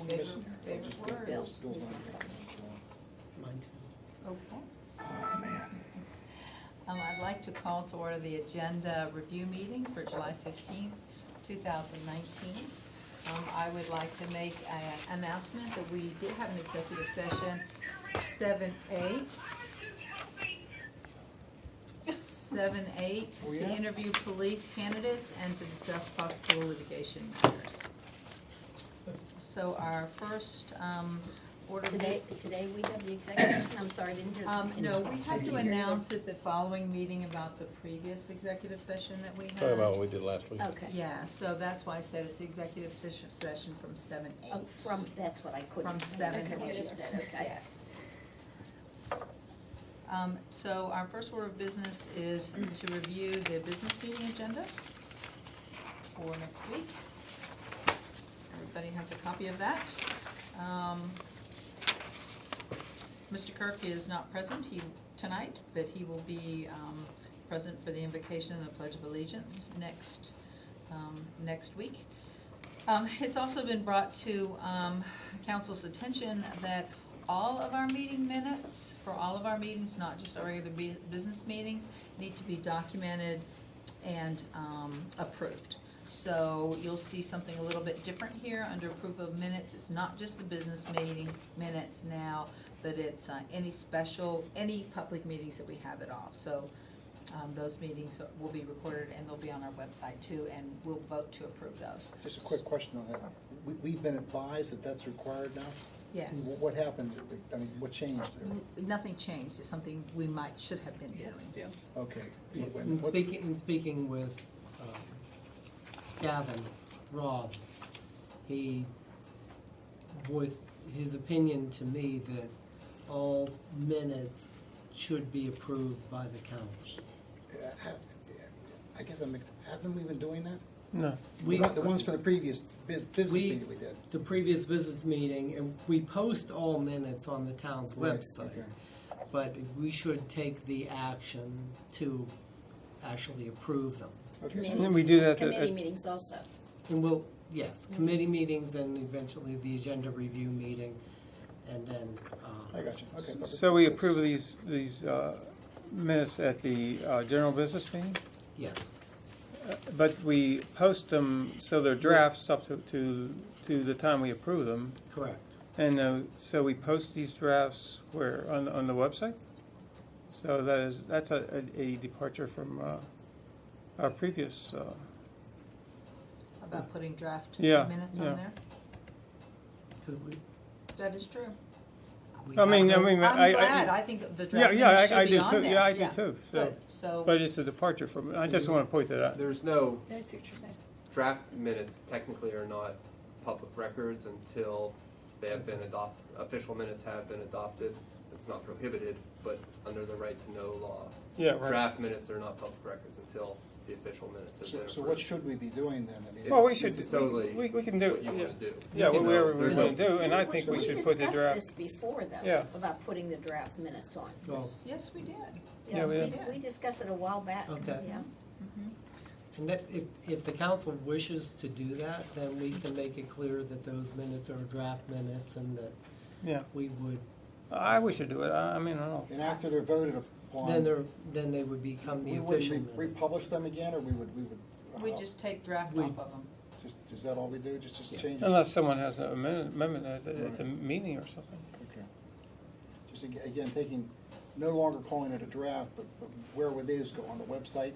Favorite words? Bill's not here. Mine too. Okay. Oh, man. I'd like to call to order the agenda review meeting for July 15th, 2019. I would like to make an announcement that we did have an executive session 7-8 Oh, to yeah? interview police candidates and to discuss possible litigation matters. So our first order of Today we have the executive session, I'm sorry, I didn't hear. no, we have to announce at the following meeting about the previous executive session that we had. Talk about what we did last week. Okay. Yeah, so that's why I said it's executive session from 7-8. Oh, that's what I couldn't. From 7 Okay, what you to said, okay. Yes. So our first order of business is to review the business meeting agenda for next week. Everybody has a copy of that. Mr. Kirk is not present tonight, but he will be present for the invocation of the Pledge of Allegiance next week. It's also been brought to council's attention that all of our meeting minutes, for all of our meetings, not just our regular business meetings, need to be documented and approved. So you'll see something a little bit different here under approval of minutes. It's not just the business meeting minutes now, but it's any public meetings that we have at all. So those meetings will be recorded and they'll be on our website too, and we'll vote to approve those. Just a quick question on that. We've been advised that that's required now? Yes. What happened? I mean, what changed there? Nothing changed. It's something we should have been doing. Okay. In speaking with Gavin, Rob, he voiced his opinion to me that all minutes should be approved by the council. I guess that makes, haven't we been doing that? No. The ones for the previous business meeting we did. The previous business meeting, and we post all minutes on the town's Right, website. okay. But we should take the action to actually approve them. Okay. And then we do that Committee meetings also. And we'll, yes, committee meetings and eventually the agenda review meeting, and then, I got you. Okay. perfect. So we approve these minutes at the general business meeting, yes. but we post them so they're drafts up to the time we approve them. Correct. And so we post these drafts where on the website. So that's a departure from our previous. About putting draft Yeah, minutes yeah. on there? Could we? That is true. we I mean, have- I'm glad. I think the draft Yeah, minutes I should be do on too. there. Yeah, I do too. So, Good. So, but it's a departure from. I just want to point that out. There's no I see what you're saying. draft minutes technically are not public records until they have been adopted. Official minutes have been adopted. It's not prohibited, but under the right to know law. Yeah, right. Draft minutes are not public records until the official minutes have been So approved. what should we be doing then? I mean, Well, we It's- should. it's totally We can do. what you want to do. Yeah, You can, whatever we there's want to no- do, and I think we should put the We draft. discussed this before, though, Yeah. about putting the draft minutes on. Well, yes, we did. Yeah, Yes, we we did. we discussed it a while back. Okay. Yeah. and that, if the council wishes to do that, then we can make it clear that those minutes are draft minutes and that Yeah, we would, I wish to do it. I mean, I don't know. And after they're voted upon, then they would become the we official wouldn't minutes. republish them again, or we would? We just take draft We- off of them. Is that all we do? Just Yeah. change it? Unless someone has an amendment at the meeting or something. Okay. Just again, no longer calling it a draft, but where would these go, on the website?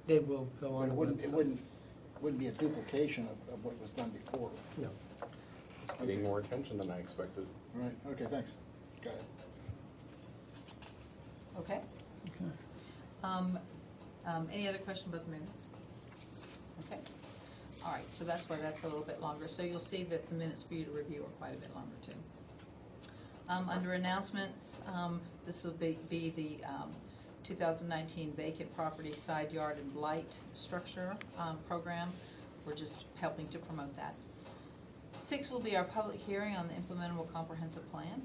They will go But on the it website. wouldn't be a duplication of what was done before. No. It's getting more attention than I expected. All right, okay, thanks. Got it. Okay? Any other question about the minutes? Okay. All right, so that's why that's a little bit longer. So you'll see that the minutes for you to review are quite a bit longer too. Under announcements, this will be the 2019 vacant property side yard and blight structure program. We're just helping to promote that. 6 will be our public hearing on the implementable comprehensive plan.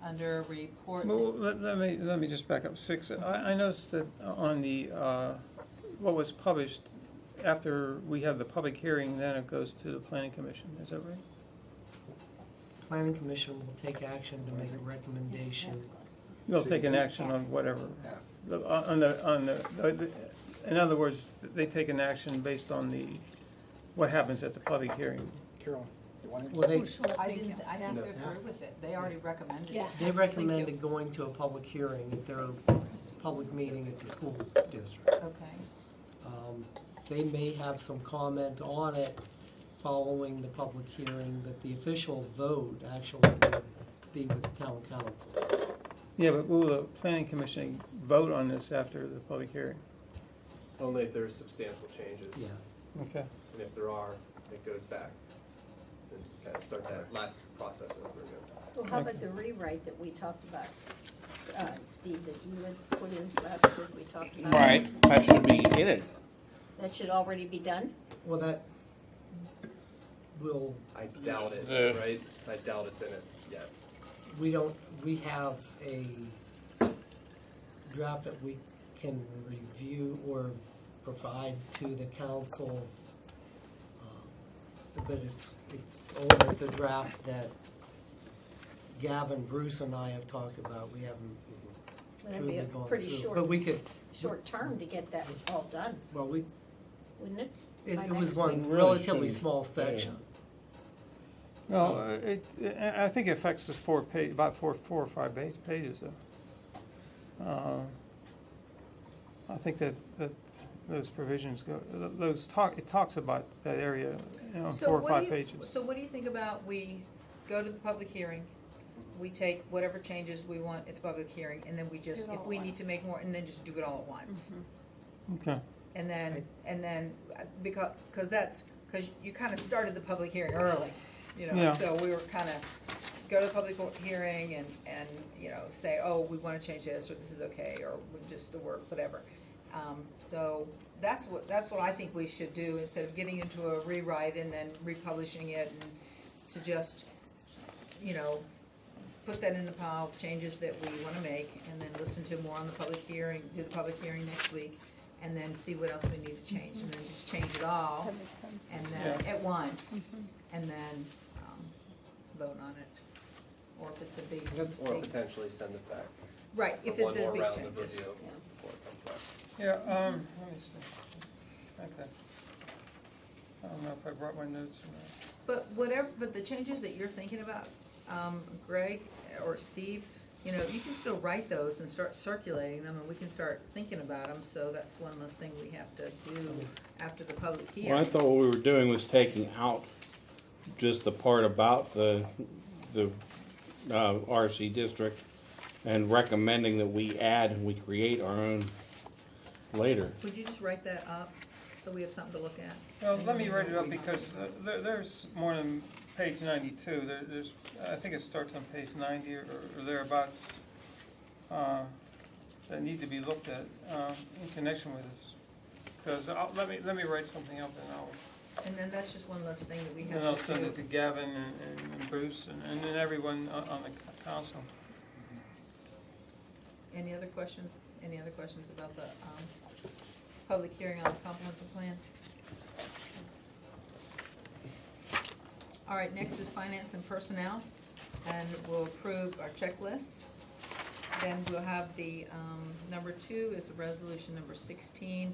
Under reports. Well, let me just back up. 6. I noticed that on the what was published after we have the public hearing, then it goes to the planning commission, is that right? Planning commission will take action to make a recommendation. They'll take an action on whatever. On the, in other words, they take an action based on what happens at the public hearing. Carolyn, you want Well, they, I didn't have No. to agree with it, they already recommended it. Yeah. they recommended going to a public hearing at their public meeting at the school district. Okay, They may have some comment on it following the public hearing, but the official vote actually would be with the town council. Yeah, but will the planning commission vote on this after the public hearing? Only if there's substantial changes. Yeah. Okay. And if there are, it goes back and kind of start that last process over again. Well, how about the rewrite that we talked about, Steve, that you had put in last week, we talked about? Right, that should be in it. That should already be done? Well, that will, I doubt it, Yeah. right? I doubt it's in it yet. we have a draft that we can review or provide to the council. But it's a draft that Gavin, Bruce and I have talked about. We haven't That'd be truly a gone pretty through. short, But we could, short term to get that all done, well, wouldn't it? it By was next one week. relatively Really shouldn't. small section. Well, I think it affects us about four or five pages though. I think that those provisions it talks about that area, so 4 or what 5 do you, pages. so what do you think about we go to the public hearing, we take whatever changes we want at the public hearing, and then we just, Do it if all we at need to once. make more, and then just do it all at once? Okay. And then, because you kind of started the public hearing early, Yeah. so we were kind of, go to the public hearing and, say, oh, we want to change this, or this is okay, or we just the work, whatever. So that's what I think we should do, instead of getting into a rewrite and then republishing it, and to just, put that in the pile of changes that we want to make, and then listen to more on the public hearing, do the public hearing next week, and then see what else we need to change, and then just change it all, That makes sense. and then, Yeah. at once, and then, vote on it. Or if it's a big, Or big, potentially send it back right, for if it's one a more big round change. of review Yeah. before it comes back. Yeah, let me see. Okay. I don't know if I brought my notes or not. But the changes that you're thinking about, Greg or Steve, you can still write those and start circulating them, and we can start thinking about them, so that's one less thing we have to do after the public hearing. Well, I thought what we were doing was taking out just the part about the RC district and recommending that we create our own later. Would you just write that up, so we have something to look at? Well, let me write it up, because there's more than page 92. There's, I think it starts on page 90 or thereabouts, that need to be looked at in connection with this. Because let me write something up, And then that's just one less thing that we and have I'll to send it to do. Gavin and Bruce and then everyone on the council. Any other questions about the, public hearing on the comprehensive plan? All right, next is finance and personnel, and we'll approve our checklist. Then we'll have the, number 2 is resolution number 16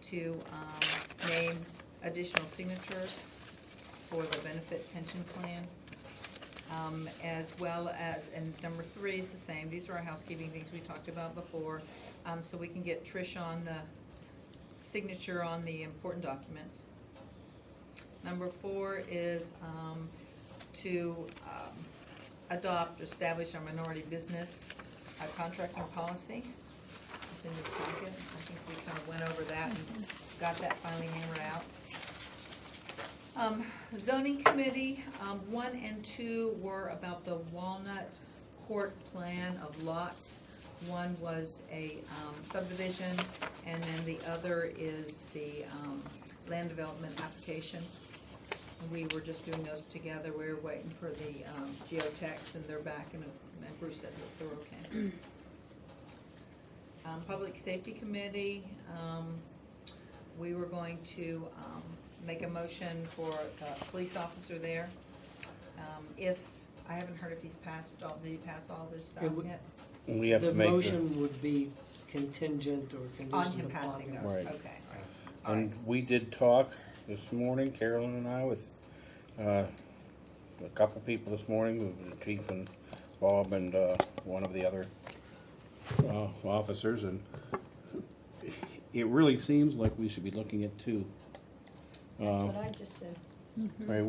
to, name additional signatures for the benefit pension plan. As well as, and number 3 is the same, these are our housekeeping things we talked about before, so we can get Trish on the signature on the important documents. Number 4 is to adopt, establish our minority business contracting policy. It's in your packet. I think we kind of went over that and got that finally hammered out. Zoning committee, 1 and 2 were about the Walnut Court plan of lots. One was a subdivision, and then the other is the land development application. We were just doing those together. We were waiting for the geotechs, and they're back, and Bruce said that they're okay. Public safety committee, we were going to make a motion for a police officer there. If, I haven't heard if he's passed all, did he pass all this stuff It would- yet? We have The to make the, motion would be contingent or On conditioned him upon. passing that. those, Right. okay. All right. and we did talk this morning, Carolyn and I, with, a couple people this morning, with the chief and Bob and, one of the other, officers, and it really seems like we should be looking at two. That's what I just said. Right,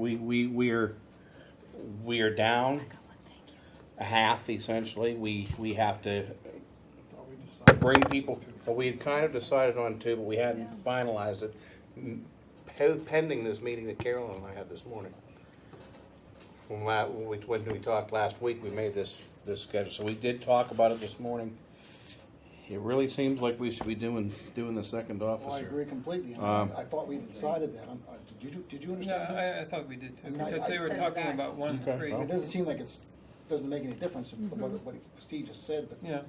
we are down a half essentially. We have to Thought we decided bring to people, do. well, we had kind of decided on two, but we hadn't finalized it. Pending this meeting that Carolyn and I had this morning. When we talked last week, we made this schedule, so we did talk about it this morning. It really seems like we should be doing the second officer. Well, I agree completely, and I thought we decided that. Did you understand that? Yeah, I thought we did too, I mean, I- because they I were said talking that. about 1 and Okay, 3. well. It doesn't seem like doesn't make any difference what Steve just said, but Yeah,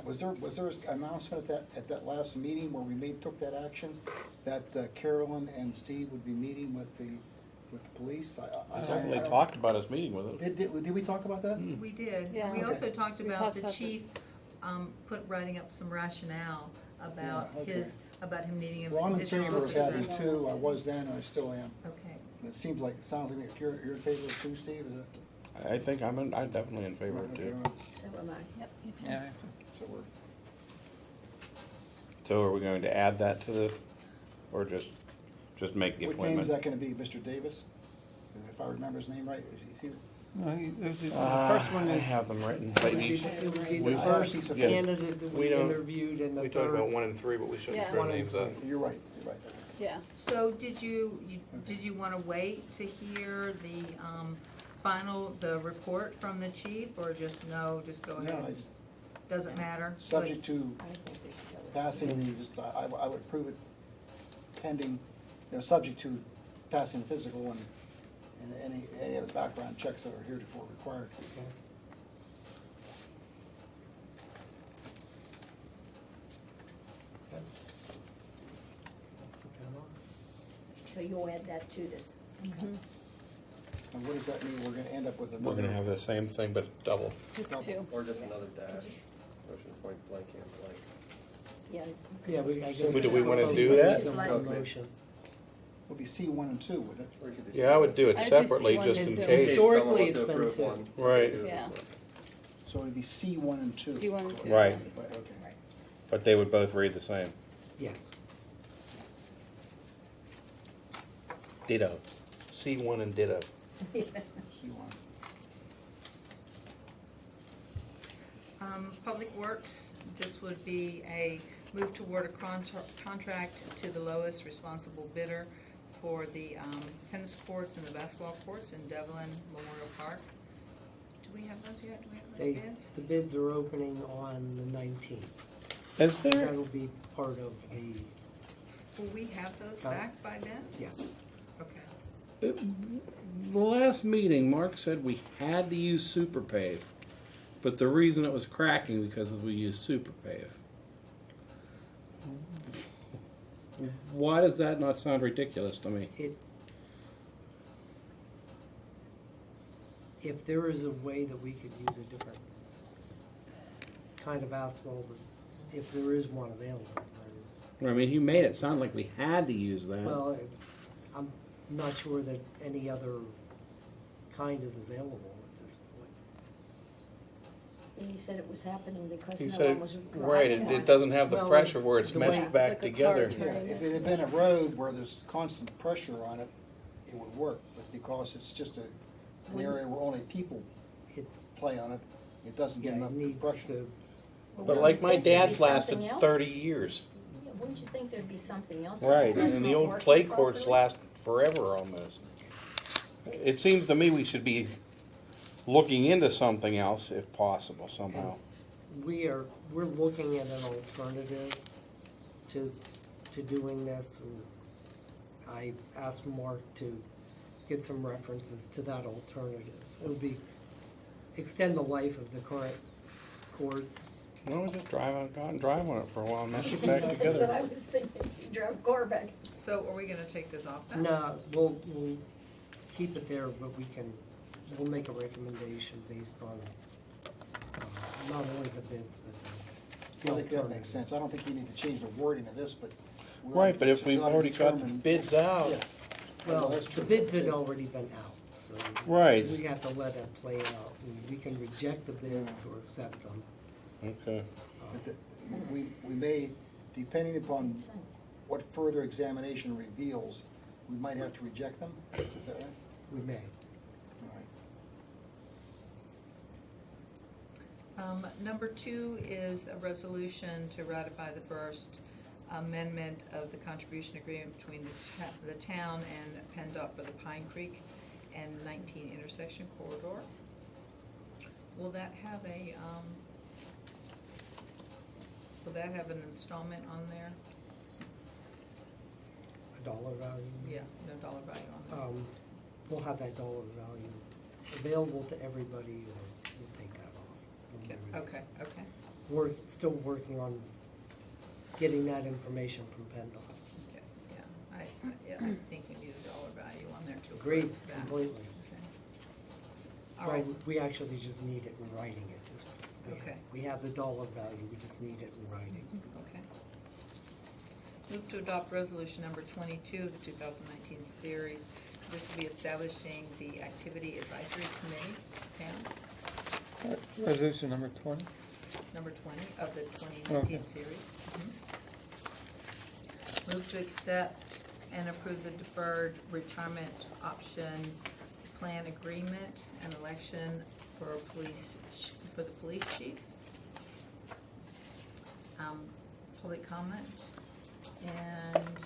was there an announcement at that last meeting where we took that action? That Carolyn and Steve would be meeting with the police? I definitely talked about us meeting with it. Did we talk about that? We did. Yeah. We Okay. also talked We about talked the about chief, writing up some rationale about Yeah, okay. about him needing Well, I'm in additional. favor of having officers. two. I was then, and I still am. Okay. And it sounds like you're in favor of two, Steve, is it? I think I'm definitely in favor of two. So am I. Yep, you too. yeah. So we're, So are we going to add that to the, or just make the what appointment? name is that gonna be, Mr. Davis? If I remember his name right, is he? No, the Uh, first one I is, have them written, It but would be, you, it would be we- the first Yeah. candidate that We we don't- interviewed and the we talked about third. 1 and 3, but we shouldn't Yeah. throw 1 and names up. 3. You're right. Yeah. So did you wanna wait to hear the, the report from the chief, or just go No, ahead? Doesn't matter? subject to I think we should go with passing the, I would approve it pending, subject to passing the physical and any other background checks that are heretofore required. So you'll add that to this. And what does that mean? We're gonna end up with another. We're gonna have the same thing, but double. Just Double. two. Or just another dash, motion point blank and blank. Yeah. Yeah, I guess. So do we wanna it's do that? a Okay. motion. Would be C1 and 2, wouldn't it? Or you could do Yeah, I would do it I do separately, C1 just and in two. In case case. someone Historically, wants to it's been approve two. one, Right. do Yeah. one. So it'd be C1 and 2. C1 and 2. Right. Okay. But they would both read the same. Yes. Ditto. C1 and ditto. C1. Public Works, this would be a move toward a contract to the lowest responsible bidder for the tennis courts and the basketball courts in Devlin Memorial Park. Do we have those yet? Do we have They, those bids? the bids are opening on the 19th. Is there, That'll be part of the, Will we have those Huh? back by then? yes. Okay. the last meeting, Mark said we had to use Super Pave, but the reason it was cracking because we used Super Pave. Why does that not sound ridiculous to me? If there is a way that we could use a different kind of asphalt, if there is one available, then, I mean, he made it sound like we had to use that. well, I'm not sure that any other kind is available at this point. And he said it was happening because He no said, one was driving right, on it doesn't have the Well, pressure it's where it's the meshed way- back like a car together. turn. Yeah, if it had been a road where there's constant pressure on it, it would work, but because it's just an area where only people It's, play on it, it doesn't get yeah, enough it needs pressure. to, Well, But wouldn't like you my think there'd be dad's lasted something else? 30 years. Yeah, wouldn't you think there'd be something else? Right, that's and the not old working clay courts properly? last forever almost. It seems to me we should be looking into something else if possible somehow. we're looking at an alternative to doing this. And I asked Mark to get some references to that alternative. It would be extend the life of the current courts No, just drive on, go out and drive on it for a while, and mash it back That's what I together. was thinking, to drive a car back. So are we gonna take this off then? No, we'll keep it there, but we'll make a recommendation based on, not only the bids, but the I think that alternative. makes sense. I don't think you need to change the wording of this, but. we Right, ought but if we we've ought to already got the determine- bids out, Yeah. Well, that's the true. bids had already been out, so. Right. We have to let that play out, and we can reject the bids or accept them. okay. But the- we may, depending upon Makes sense. what further examination reveals, we might have to reject them. Is that right? We may. All right. Number 2 is a resolution to ratify the first amendment of the contribution agreement between the town and PennDOT for the Pine Creek and 19 intersection corridor. Will that have an installment on there? A dollar value? Yeah, no dollar value on there. We'll have that dollar value available to everybody, or we'll take that off. We'll Okay, do it. okay, okay. We're still working on getting that information from PennDOT. Okay, yeah, I think we need a dollar value on there to Agreed, approve that. completely. Okay. All right, Well, we actually just need it in writing at this point. Okay. We have the dollar value, we just need it in writing. okay. Move to adopt resolution number 22, the 2019 series. This will be establishing the Activity Advisory Committee, town, Resolution number 20. number 20 of the 2019 Okay. series. Move to accept and approve the deferred retirement option plan agreement and election for the police chief. Public comment, and,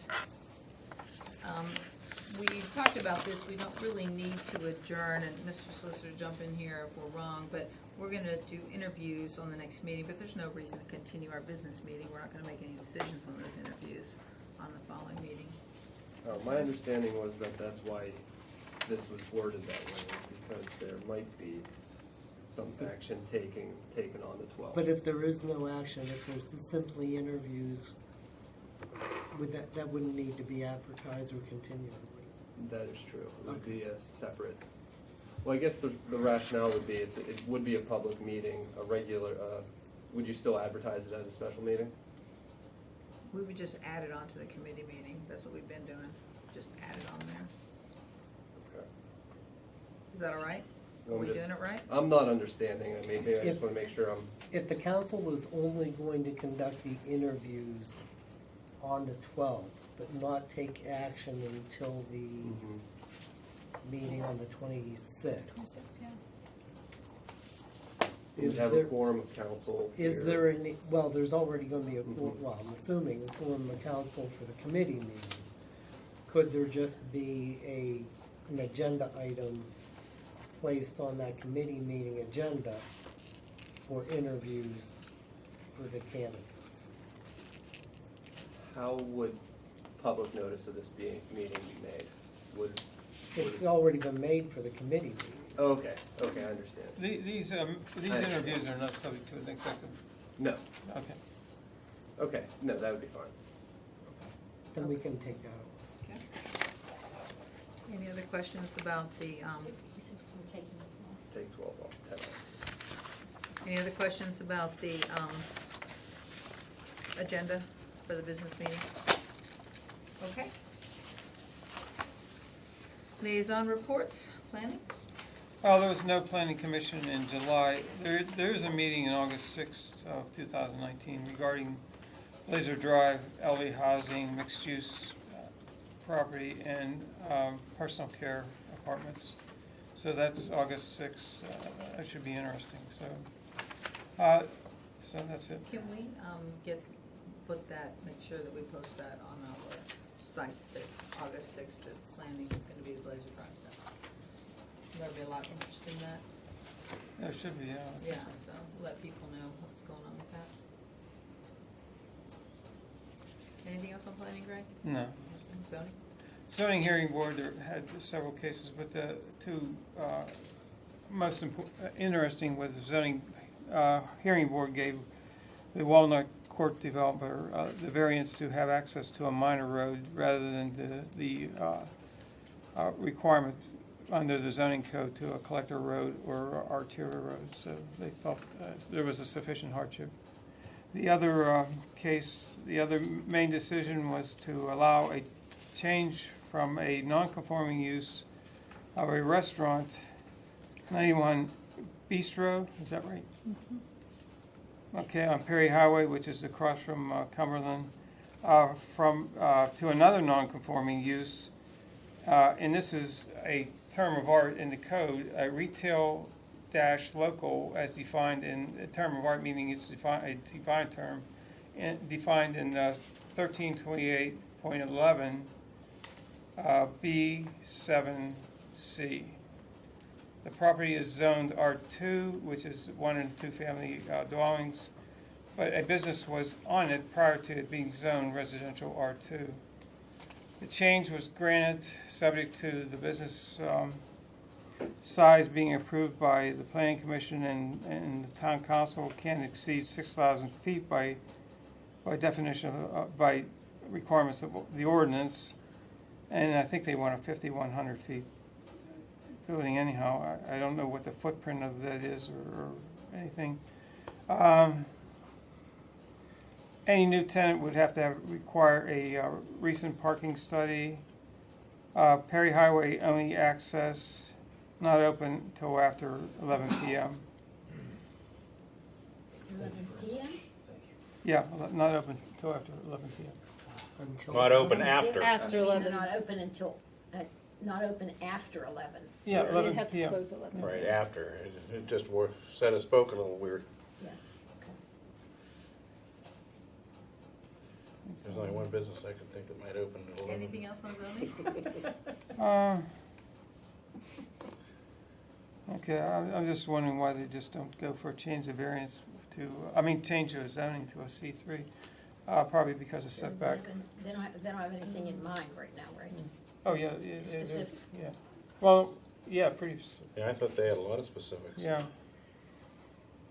we talked about this, we don't really need to adjourn, and Mr. Solicitor, jump in here if we're wrong, but we're gonna do interviews on the next meeting, but there's no reason to continue our business meeting, we're not gonna make any decisions on those interviews on the following meeting. My understanding was that that's why this was worded that way, is because there might be some action taken on the 12th. But if there is no action, if there's just simply interviews, that wouldn't need to be advertised or continued, would it? That is true. It would be a separate, well, I guess the rationale would be, it would be a public meeting, a regular, would you still advertise it as a special meeting? We would just add it onto the committee meeting, that's what we've been doing, just add it on there. Okay. Is that all right? Are Well, we I'm doing just- it right? I'm not understanding, I mean, maybe I If- just wanna make sure I'm, If the council is only going to conduct the interviews on the 12th, but not take action until the meeting on the 26th. we'd Is have a there, quorum of council is here. there any, well, there's already gonna be a, Mhm. well, I'm assuming a quorum of council for the committee meeting. Could there just be an agenda item placed on that committee meeting agenda for interviews for the candidates? How would public notice of this meeting be made? Would It's already been made for the committee meeting. okay, I understand. These understand. interviews are not subject to an executive, No, okay. no, that would be fine. Then we can take that over. Okay. Any other questions about the, You said we're taking this off. Take 12 off, 10 off. any other questions about the, agenda for the business meeting? Okay. Liaison reports, planning? Well, there was no planning commission in July. There is a meeting in August 6th of 2019 regarding Blazer Drive, LV housing, mixed-use property, and personal care apartments. So that's August 6th. That should be interesting, so that's it. Can we, make sure that we post that on our sites that August 6th, that planning is gonna be the Blazer Drive stuff? There'll be a lot of interest in that. There should be, Yeah, so let people know what's going on with that. Anything else on planning, Greg? No. Zoning? Zoning hearing board had several cases, but the two most interesting was the zoning hearing board gave the Walnut Court developer, the variance to have access to a minor road rather than the requirement under the zoning code to a collector road or arterial road. So they felt there was a sufficient hardship. The other case, the other main decision was to allow a change from a non-conforming use of a restaurant, 91 Bistro, is that right? Okay, on Perry Highway, which is across from Cumberland, to another non-conforming use. And this is a term of art in the code, a retail dash local as defined in, a term of art meaning it's a defined term, defined in 1328.11 B7C. The property is zoned R2, which is 1 and 2 family dwellings, but a business was on it prior to it being zoned residential R2. The change was granted subject to the business size being approved by the planning commission, and the town council can't exceed 6,000 feet by definition by requirements of the ordinance, and I think they want a 5,100 feet building anyhow. I don't know what the footprint of that is or anything. Any new tenant would have to require a recent parking study. Perry Highway only access, not open until after 11 p.m. 11 p.m.? Yeah, not open until after 11 p.m. Until Not open after. After I mean, 11. they're not open until, not open after 11. Yeah, They'd 11 have to p.m. close at 11. Right after. It just said it spoke a little weird. Yeah, There's only one business I could think that might open at 11. Anything else on zoning? Okay, I'm just wondering why they just don't go for a change of variance to, change of zoning to a C3. Probably because of setback. They don't have anything in mind right now, right? Oh, yeah. Specific. Yeah. Well, yeah, pretty, Yeah, I thought they had a lot of specifics. yeah.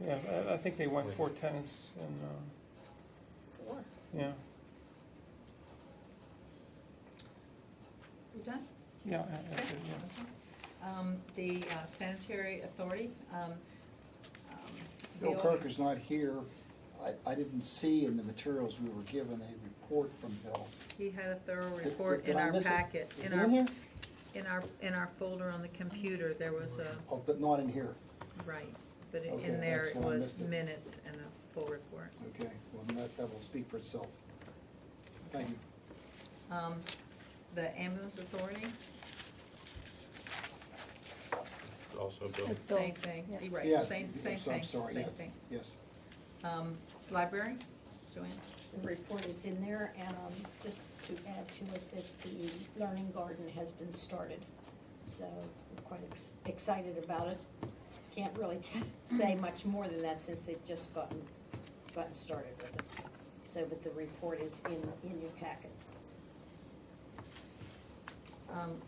Yeah, I think they went 4 tenants and, Four. yeah. You done? Yeah, that's it, yeah. The sanitary authority, Bill Kirk is not here. I didn't see in the materials we were given a report from Bill. he had a thorough Did- report did in I our miss it? packet. Is it in here? In our folder on the computer, there was a, Oh, but not in here. right, but Okay, in there that's it why I was missed it. minutes and a full report. Okay, well, that will speak for itself. Thank you. The ambulance authority, Also Bill. It's Bill. same thing, Yeah. You're right, Yes, same I'm thing, sorry, same yes, thing. yes. Library, Joanne? The report is in there, and just to add to it that the learning garden has been started. So we're quite excited about it. Can't really say much more than that since they've just gotten started with it. So, but the report is in your packet.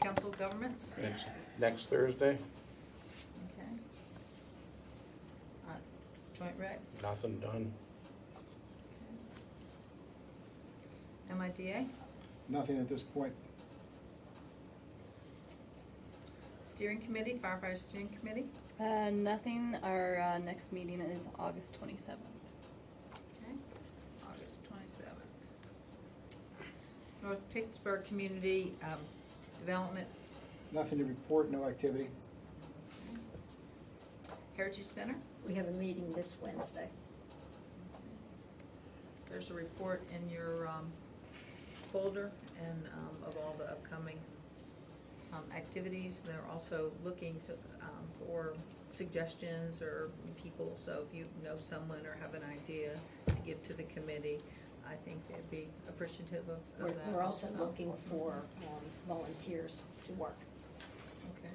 Council of Governments? Next Thursday, Okay. Joint Rec, nothing done. MIDA, Nothing at this point. Steering Committee, Firefighter Steering Committee, Nothing. Our next meeting is August 27th. okay, August 27th. North Pittsburgh Community Development Nothing to report, no activity. Heritage Center, We have a meeting this Wednesday. there's a report in your folder and of all the upcoming activities. They're also looking for suggestions or people, so if you know someone or have an idea to give to the committee, I think they'd be appreciative of that. We're also looking for volunteers to work. Okay.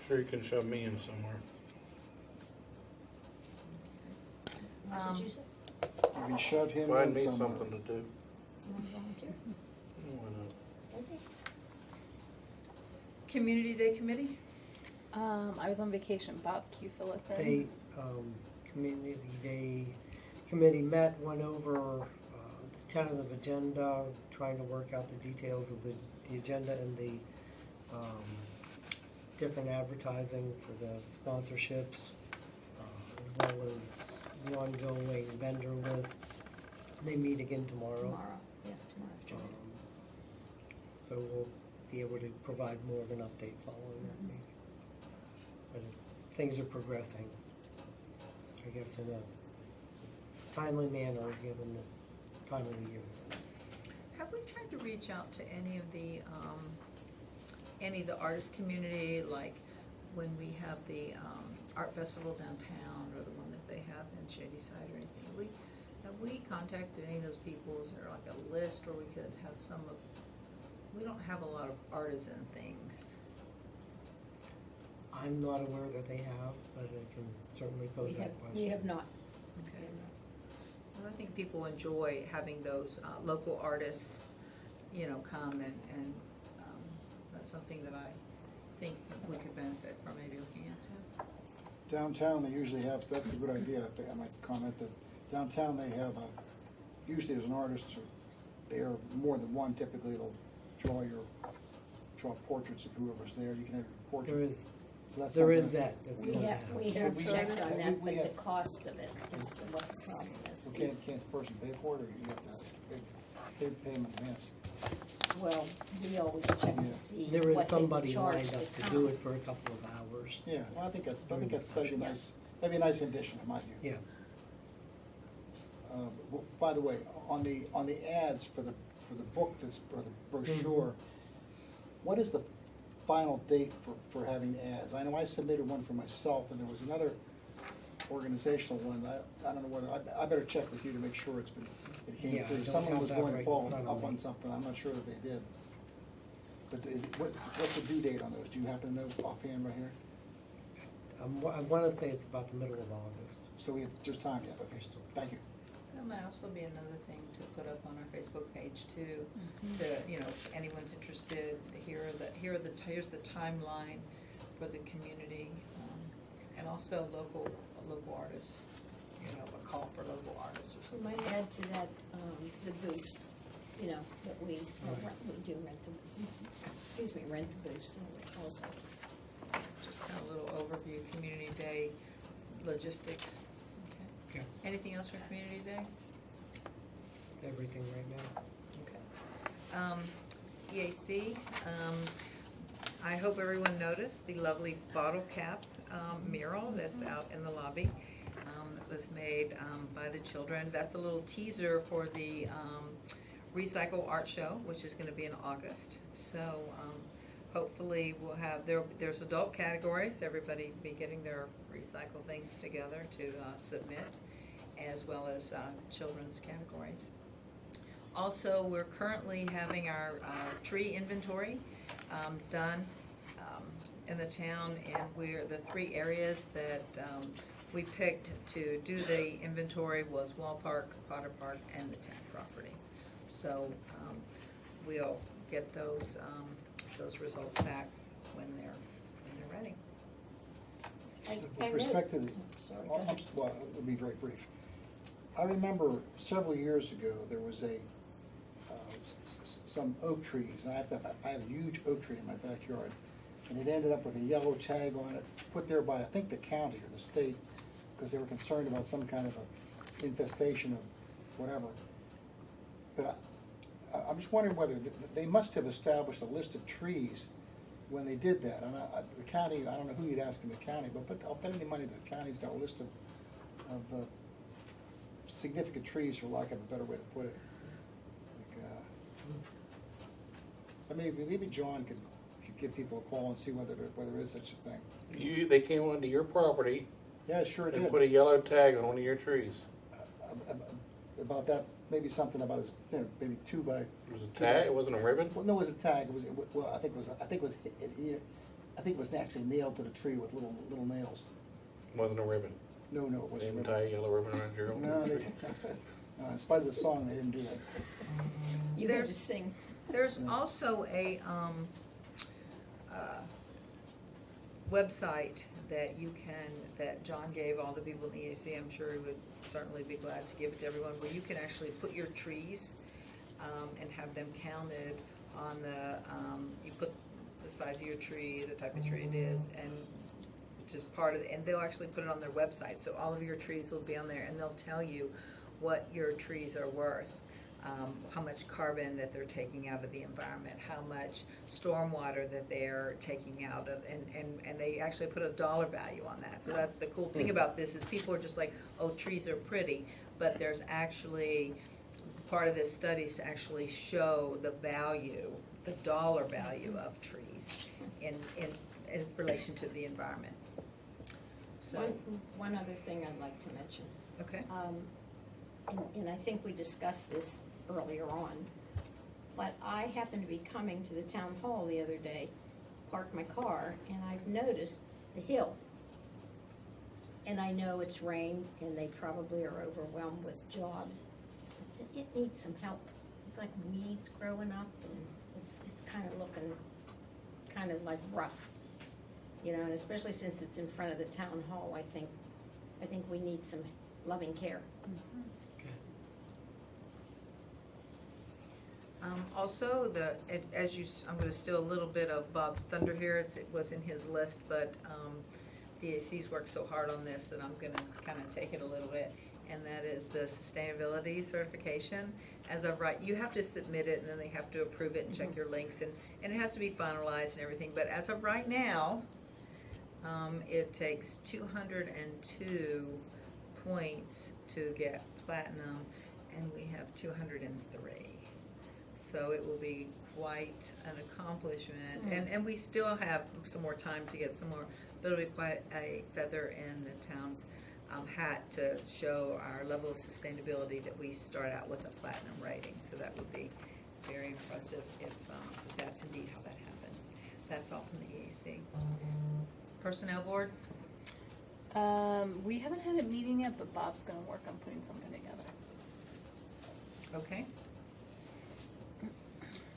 Sure you can shove me in somewhere. What did you say? You can shove him Find in me somewhere. something to do. You want to volunteer? Why not? Okay. Community Day Committee? I was on vacation. Bob, can you fill us in? They, Community Day committee met, went over the tentative agenda, trying to work out the details of the agenda and the different advertising for the sponsorships, as well as the ongoing vendor list. They meet again tomorrow. Tomorrow, yeah, tomorrow afternoon. So we'll be able to provide more of an update following that meeting. But things are progressing, I guess, in a timely manner, given the time of the year. Have we tried to reach out to any of the artist community, like when we have the art festival downtown, or the one that they have in Shady Side or anything? Have we contacted any of those people? Is there like a list where we could have some of, we don't have a lot of artisan things. I'm not aware that they have, but I can certainly pose that question. We have not. Okay. We have not. Well, I think people enjoy having those local artists, come and that's something that I think we could benefit from maybe looking into. Downtown, they usually have, that's a good idea, I think I might comment that downtown they have usually there's an artist, or they are more than one, typically they'll draw portraits of whoever's there, you can have your portrait. There is, So that's there is something that, that's We gonna have, happen. we have We checked have- on that, we but the have- cost of it is what the problem is. So can't the person pay for it, or you have to pay them in advance? Well, we always check Yeah. to see There what is they would somebody charge lined to up to come. do it for a couple of hours. Yeah, well, I think that'd be Yeah. nice, that'd be a nice addition, in my view. Yeah. By the way, on the ads for the book that's, or the brochure, what is the final date for having ads? I know I submitted one for myself, and there was another organizational one, I don't know whether, I better check with you to make sure it came Yeah, I through. don't Someone have was that going to right in follow front of up me. on something, I'm not sure that they did. But what's the due date on those? Do you happen to know offhand right here? I wanna say it's about the middle of August. So there's time yet, okay, so, thank you. That might also be another thing to put up on our Facebook page too, to, if anyone's interested, here's the timeline for the community, and also local artists, a call for local artists or We something. might add to that, the booths, that we do rent the booths also. Just kind of a little overview, Community Day, logistics. Okay. Anything else for Community Day? Everything right now. Okay. EAC, I hope everyone noticed the lovely bottle cap mural that's out in the lobby. It was made by the children. That's a little teaser for the Recycle Art Show, which is gonna be in August. So hopefully we'll have, there's adult categories, everybody be getting their recycle things together to submit, as well as children's categories. Also, we're currently having our tree inventory done in the town, and the 3 areas that we picked to do the inventory was Wall Park, Potter Park, and the town property. So we'll get those results back when they're ready. With respect to the, Sorry, go ahead. well, it'll be very brief. I remember several years ago, there was some oak trees, and I have a huge oak tree in my backyard, and it ended up with a yellow tag on it, put there by, I think, the county or the state, because they were concerned about some kind of a infestation of whatever. But I'm just wondering whether, they must have established a list of trees when they did that, and the county, I don't know who you'd ask in the county, but I'll bet any money the county's got a list of significant trees, for lack of a better way to put it. Like, maybe John could give people a call and see whether there is such a thing. They came onto your property Yeah, sure it and did. put a yellow tag on one of your trees. About that, maybe something about his, maybe 2 by. It was a tag, it wasn't a ribbon? Well, no, it was a tag. It was, well, I think it was actually nailed to the tree with little nails. Wasn't a ribbon. No, it They wasn't. didn't tie a yellow ribbon around your own No, tree. in spite of the song, they didn't do that. You had to There's- sing. There's also a website that you can, that John gave all the people in the EAC, I'm sure he would certainly be glad to give it to everyone, where you can actually put your trees and have them counted on the, you put the size of your tree, the type of tree it is, and just part of, and they'll actually put it on their website, so all of your trees will be on there, and they'll tell you what your trees are worth, how much carbon that they're taking out of the environment, how much stormwater that they're taking out of, and they actually put a dollar value on that. So that's the cool thing about this, is people are just like, oh, trees are pretty, but there's actually, part of this study is to actually show the value, the dollar value of trees in relation to the environment. So, One other thing I'd like to mention. okay. And I think we discussed this earlier on, but I happened to be coming to the town hall the other day, parked my car, and I've noticed the hill. And I know it's rained, and they probably are overwhelmed with jobs. It needs some help. It's like weeds growing up, and it's kind of looking, kind of like rough. You know, and especially since it's in front of the town hall, I think we need some loving care. Also, I'm gonna steal a little bit of Bob's thunder here, it was in his list, but, the AC's worked so hard on this that I'm gonna kinda take it a little bit, and that is the sustainability certification. As of right, you have to submit it, and then they have to approve it and check your links, and it has to be finalized and everything, but as of right now, it takes 202 points to get platinum, and we have 203. So it will be quite an accomplishment, and we still have some more time to get some more, but it'll be quite a feather in the town's hat to show our level of sustainability, that we start out with a platinum rating. So that would be very impressive if that's indeed how that happens. That's all from the EAC. Personnel board? We haven't had a meeting yet, but Bob's gonna work on putting something together. Okay.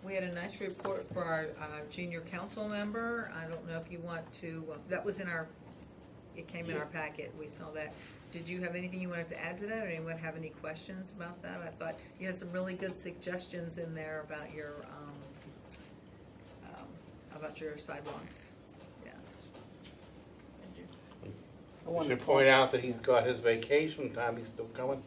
We had a nice report for our junior council member. I don't know if you want to, that was in our, it came in our packet, we saw that. Did you have anything you wanted to add to that, or anyone have any questions about that? I thought you had some really good suggestions in there about your sidewalks. Yeah. I should point out that he's got his vacation time, he's still coming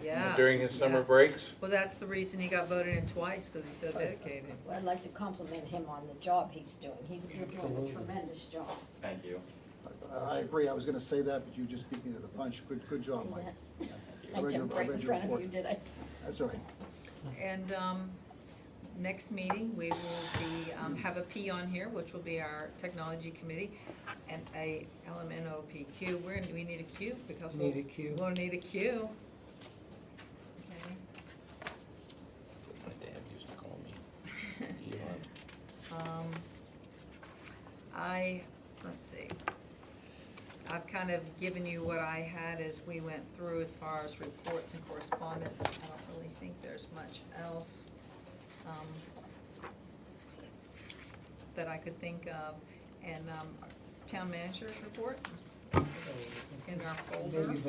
Yeah. during his summer Yeah. breaks. Well, that's the reason he got voted in twice, because he's so dedicated. Well, I'd like to compliment him on the job he's doing. You're doing Absolutely. a tremendous job. Thank you. I agree, I was gonna say that, but you just beat me to the punch. Good job, See Mike. that? I I read jumped your- I right in read your front of you, report. did I? That's all right. And next meeting, we will be, have a P on here, which will be our technology committee, and a LMNOPQ. Do we need a Q? Because we'll Need a Q. We'll need a Q. Okay. My dad used to call me Elon. Let's see. I've kind of given you what I had as we went through as far as reports and correspondence. I don't really think there's much else that I could think of. And town manager's report in our folder. Maybe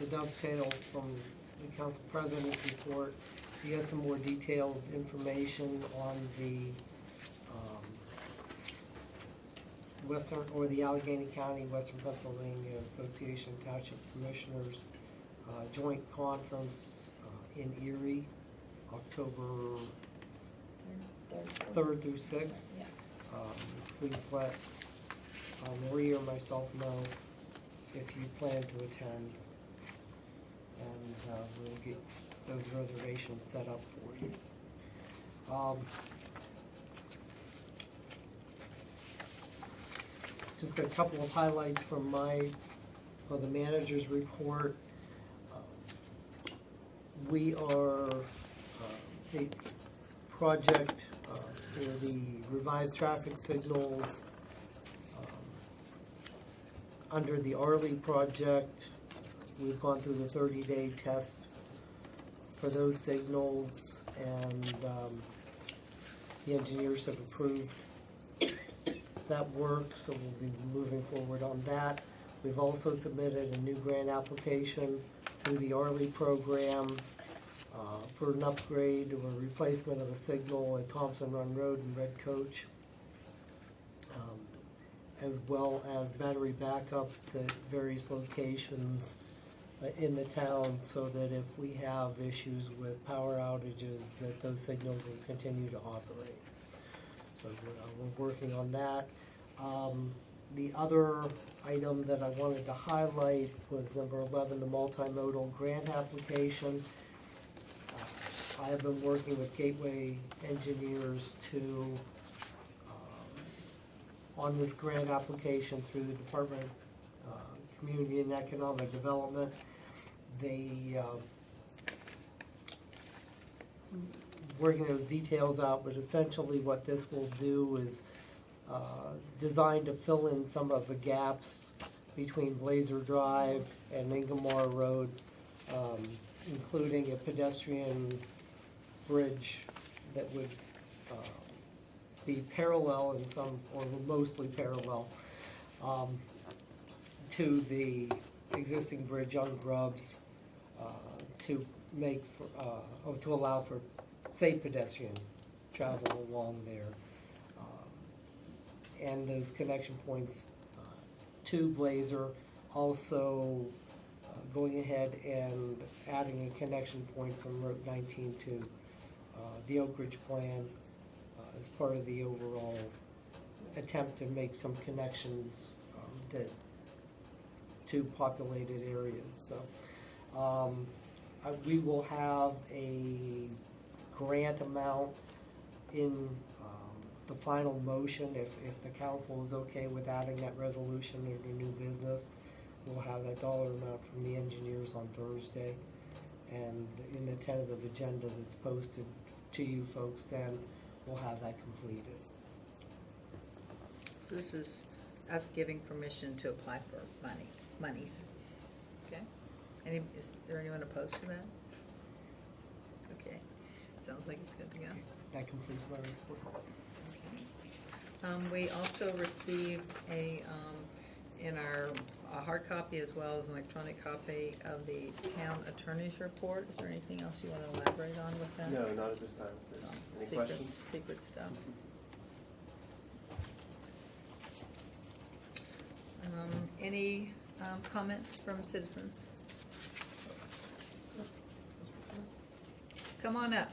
the dovetail from the council president's report, he has some more detailed information on the Western, or the Allegheny County, Western Pennsylvania Association of Township Commissioners joint conference in Erie, October 3rd through 6th. Yeah. Please let Marie or myself know if you plan to attend, and we'll get those reservations set up for you. Just a couple of highlights from the manager's report. We are, the project for the revised traffic signals under the Arley project. We've gone through the 30-day test for those signals, and the engineers have approved that work, so we'll be moving forward on that. We've also submitted a new grant application through the ARLI program for an upgrade or replacement of a signal at Thompson Run Road in Red Coach, as well as battery backups at various locations in the town, so that if we have issues with power outages, that those signals will continue to operate. So we're working on that. The other item that I wanted to highlight was number 11, the multimodal grant application. I have been working with Gateway Engineers to, on this grant application through the Department of Community and Economic Development. They, working those details out, but essentially what this will do is designed to fill in some of the gaps between Blazer Drive and Ingomar Road, including a pedestrian bridge that would be parallel in some, or mostly parallel, to the existing bridge on Grubbs, to make, or to allow for safe pedestrian travel along there. And those connection points to Blazer, also going ahead and adding a connection point from Route 19 to the Oak Ridge plan as part of the overall attempt to make some connections that to populated areas. So we will have a grant amount in the final motion, if the council is okay with adding that resolution into new business. We'll have that dollar amount from the engineers on Thursday, and in the tentative agenda that's posted to you folks, then we'll have that completed. So this is us giving permission to apply for monies. Okay? Is there anyone opposed to that? Okay, sounds like it's good to go. That completes my report. We also received in our hard copy as well as an electronic copy of the town attorney's report. Is there anything else you want to elaborate on with that? No, not at this time. Any questions? Secret stuff. Any comments from citizens? Come on up.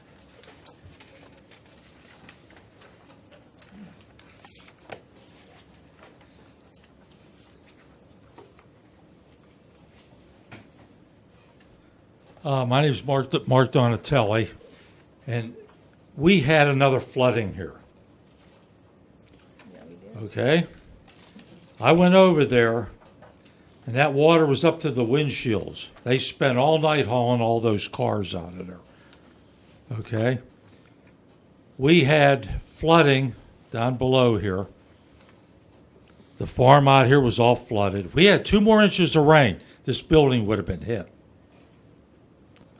My name is Mark Donatelli, and we had another flooding here, Yeah, we did. okay? I went over there, and that water was up to the windshields. They spent all night hauling all those cars out of there, okay? We had flooding down below here. The farm out here was all flooded. If we had 2 more inches of rain, this building would have been hit.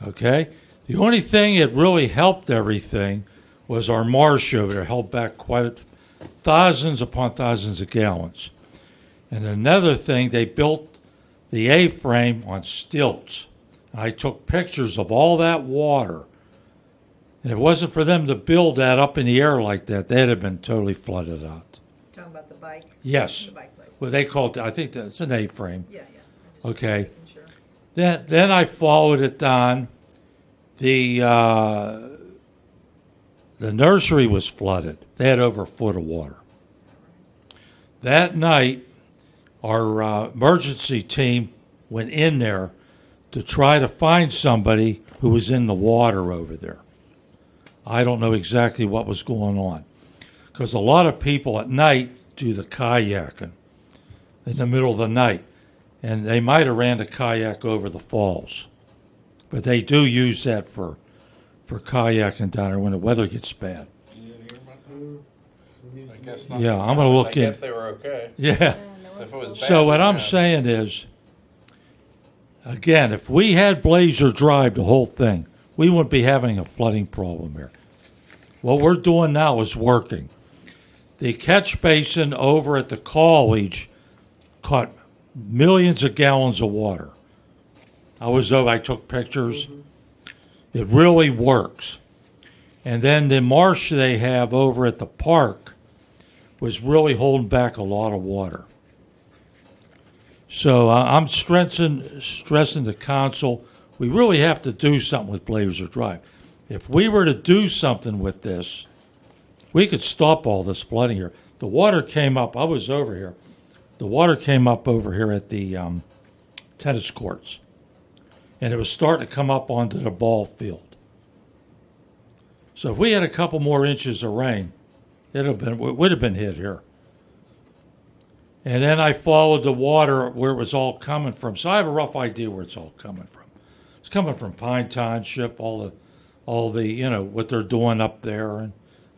Okay? The only thing that really helped everything was our marsh over there, held back thousands upon thousands of gallons. And another thing, they built the A-frame on stilts. I took pictures of all that water. And if it wasn't for them to build that up in the air like that, they'd have been totally flooded out. Talking about the bike? Yes. The bike place. Well, they call it, I think that's an A-frame. Yeah. Okay. Making sure. Then I followed it down. The nursery was flooded. They had over a foot of water. That night, our emergency team went in there to try to find somebody who was in the water over there. I don't know exactly what was going on, because a lot of people at night do the kayaking in the middle of the night, and they might have ran the kayak over the falls. But they do use that for kayaking down there when the weather gets bad. I guess not. Yeah, I'm gonna look I in. guess they were okay. Yeah. Yeah, no If it one's was told So me. what I'm Yeah. saying is, again, if we had Blazer Drive, the whole thing, we wouldn't be having a flooding problem here. What we're doing now is working. the catch basin over at the college caught millions of gallons of water. I took pictures. It really works. And then the marsh they have over at the park was really holding back a lot of water. So I'm stressing the council, we really have to do something with Blazer Drive. If we were to do something with this, we could stop all this flooding here. The water came up, I was over here. The water came up over here at the tennis courts. And it was starting to come up onto the ball field. So if we had a couple more inches of rain, it would have been hit here. And then I followed the water where it was all coming from. So I have a rough idea where it's all coming from. It's coming from Pine Township, all the what they're doing up there,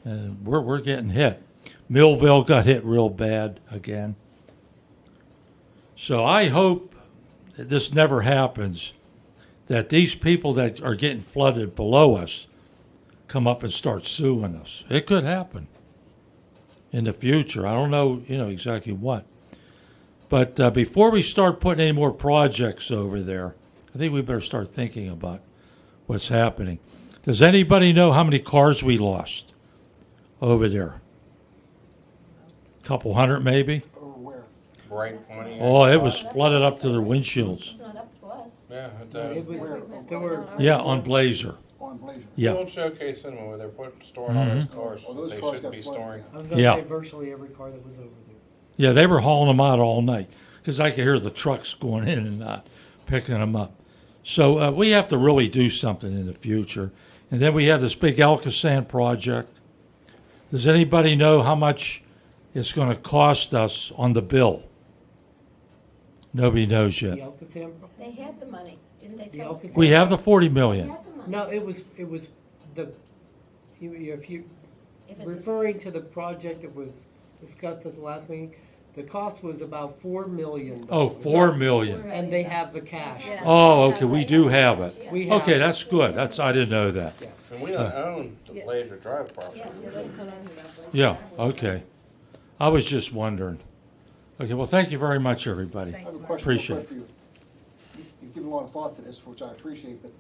and we're getting hit. Millville got hit real bad again. So I hope that this never happens, that these people that are getting flooded below us come up and start suing us. It could happen in the future. I don't know, exactly what. But before we start putting any more projects over there, I think we better start thinking about what's happening. Does anybody know how many cars we lost over there? A couple hundred, maybe? Over where? Right, 20. Oh, it was flooded up to their windshields. It's not up to us. Yeah, It was, Where? there were, Yeah, on Blazer. On Blazer. Yeah. Old Showcase Cinema where they're storing all those cars. Oh, those They cars shouldn't got be flooded, storing. I was gonna Yeah. say virtually every car that was over there. Yeah, they were hauling them out all night because I could hear the trucks going in and out, picking them up. So we have to really do something in the future. And then we have this big Alcosan project. Does anybody know how much it's going to cost us on the bill? Nobody knows The yet. Alcosan, They have the money, didn't they The tell us? Alcosan- We have the 40 They million. have the money. no, it was the, if you, If it's a- referring to the project that was discussed at the last meeting, the cost was about $4 million. Oh, 4 million. And they have the cash. Yeah. Oh, okay, we do have it. We have Okay, it. that's good. I didn't know that. Yes. And we don't own the Yeah. Blazer Drive property. Yeah. Yeah, that's what I'm. Yeah, okay. I was just wondering. Okay, well, thank you very much, everybody. I have a question real Appreciate quick for you. You've given a lot of thought to this, which I appreciate, but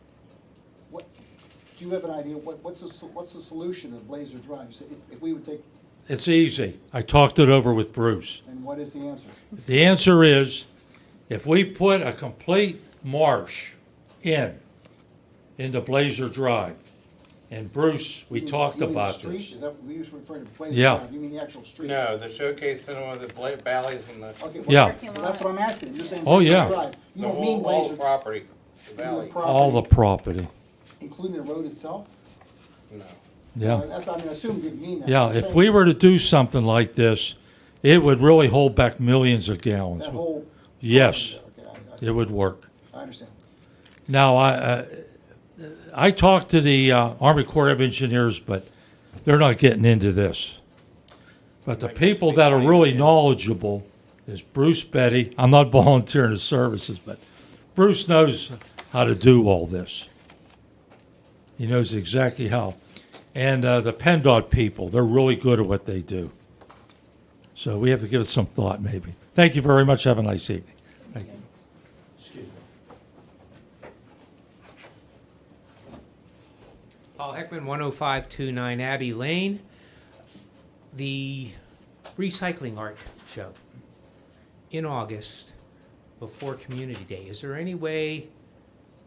do you have an idea, what's the solution of Blazer Drive? You said if we would take, It's easy. I talked it over with Bruce. and what is the answer? The answer is, if we put a complete marsh into Blazer Drive, and Bruce, we You mean- talked you mean the about street? this. Is that, we used to refer to Blazer Yeah. Drive, you mean the actual street? No, the Showcase Cinema, the Bally's and the Okay, well, Yeah. Parking well, that's what I'm lots. asking, you're saying Oh, Blazer yeah. Drive. You don't whole mean Blazer, property, the you mean Valley. All the property, including the road itself? No. yeah. That's, I mean, I assume you didn't mean that. Yeah, I'm if saying we were to do something like this, it would really hold back millions of gallons. That whole. Yes, Okay, it would work. I understand. Now, I talked to the Army Corps of Engineers, but they're not getting into this. But the Might just people be that are fine, really yeah. knowledgeable is Bruce Betty. I'm not volunteering his services, but Bruce knows how to do all this. He knows exactly how. And the PennDOT people, they're really good at what they do. So we have to give it some thought, maybe. Thank you very much. Have a nice evening. Thank you. Paul Heckman, 10529 Abbey Lane. The recycling art show in August before Community Day. Is there any way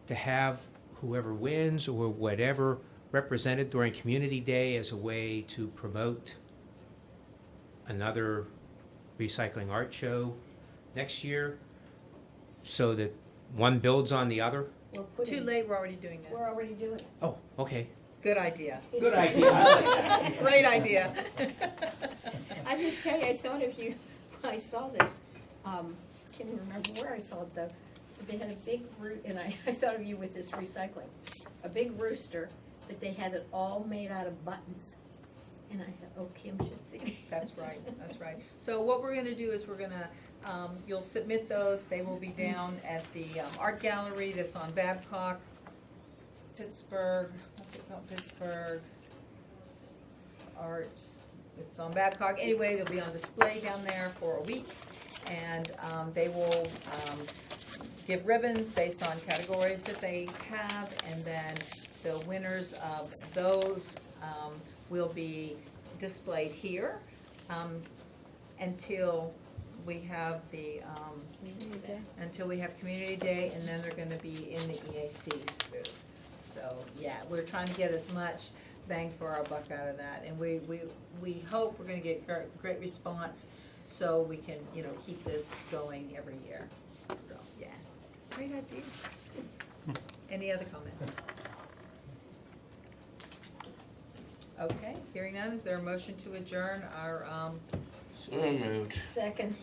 to have whoever wins or whatever represented during Community Day as a way to promote another recycling art show next year so that one builds on the other? We're putting- Too late, we're already doing that. We're already doing it. Oh, okay. Good idea. Good idea. I like that. Great idea. I just tell you, I thought of you when I saw this. Can't even remember where I saw it though. But they had a big and I thought of you with this recycling. A big rooster, but they had it all made out of buttons. And I thought, oh, Kim should see this. That's right, that's right. So what we're gonna do is we're gonna, you'll submit those, they will be down at the art gallery that's on Babcock, Pittsburgh, what's it called, Pittsburgh Art it's on Babcock. Anyway, they'll be on display down there for a week, and they will give ribbons based on categories that they have, and then the winners of those will be displayed here until we have the Community Day. until we have Community Day, and then they're gonna be in the EAC's booth. So, yeah, we're trying to get as much bang for our buck out of that, and we hope we're gonna get great response, so we can, you know, keep this going every year. So, yeah, great idea. Any other comments? Okay, hearing none, is there a motion to adjourn our, So moved. Second.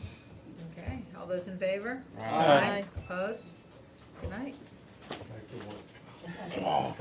okay, all those in favor? Aye. Opposed? Good night. Oh.